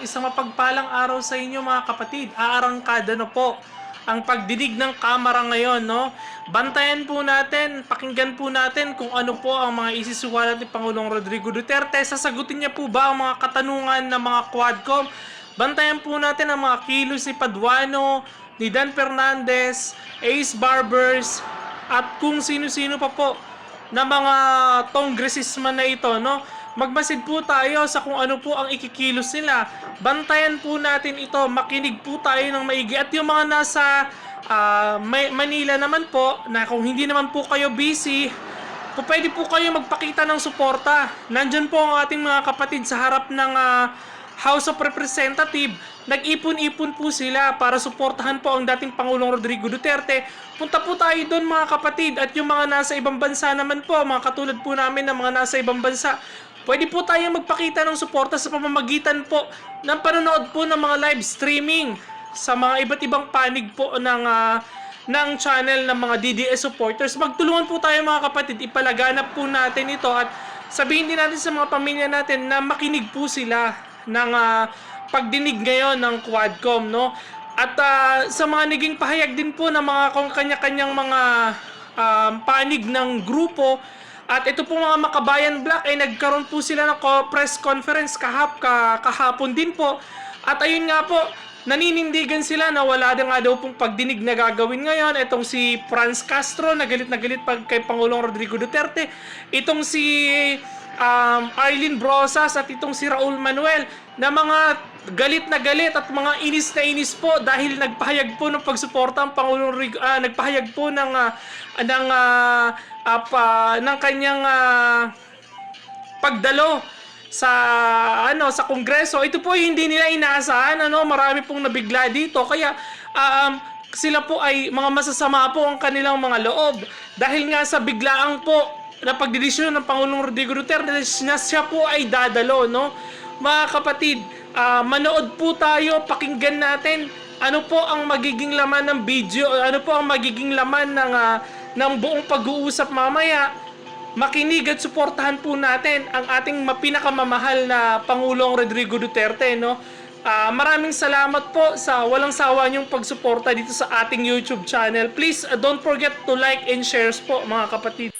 Isang mapagpalang araw sa inyo mga kapatid. Aarangkada na po ang pagdidig ng kamera ngayon, no? Bantayan po natin, pakinggan po natin kung ano po ang mga isisuwalat ni Pangulong Rodrigo Duterte. Sasagutin niya po ba ang mga katanungan ng mga Quadcom? Bantayan po natin ang mga kilos ni Paduano, ni Dan Fernandez, Ace Barbers, at kung sino-sino pa po na mga congressman na ito, no? Magmasid po tayo sa kung ano po ang ikikilos nila. Bantayan po natin ito, makinig po tayo ng maigi. At yung mga nasa Manila naman po, na kung hindi naman po kayo busy, pwede po kayo magpakita ng suporta. Nandyan po ang ating mga kapatid sa harap ng House of Representative. Nag-ipon-ipon po sila para suportahan po ang dating Pangulong Rodrigo Duterte. Punta po tayo doon mga kapatid. At yung mga nasa ibang bansa naman po, mga katulad po namin ng mga nasa ibang bansa, pwede po tayong magpakita ng suporta sa pamamagitan po ng panonood po ng mga live streaming sa mga iba't ibang panig po ng channel ng mga DDS supporters. Magtulungan po tayo mga kapatid, ipalaganap po natin ito at sabihin din natin sa mga pamilya natin na makinig po sila ng pagdinig ngayon ng Quadcom, no? At sa mga naging pahayag din po ng mga kanya-kanyang mga panig ng grupo. At ito po mga Makabayan Black ay nagkaroon po sila ng press conference kahapon din po. At ayun nga po, naninindigan sila na wala na nga daw pong pagdinig na gagawin ngayon. Itong si Franz Castro na galit kay Pangulong Rodrigo Duterte. Itong si Arlene Brosas at itong si Raul Manuel na mga galit na galit at mga inis na inis po dahil nagpahayag po ng pagsuporta ang Pangulong nagpahayag po ng kanyang pagdalo sa Kongreso. Ito po ay hindi nila inaasahan, marami pong nabigla dito kaya sila po ay mga masasama po ang kanilang mga loob dahil nga sa biglaang po na pagdedesisyon ng Pangulong Rodrigo Duterte na siya po ay dadalo, no? Mga kapatid, manood po tayo, pakinggan natin ano po ang magiging laman ng video, ano po ang magiging laman ng buong pag-uusap mamaya. Makinig at suportahan po natin ang ating pinakamamahal na Pangulong Rodrigo Duterte, no? Maraming salamat po sa walang sawa niyong pagsuporta dito sa ating YouTube channel. Please don't forget to like and share po mga kapatid.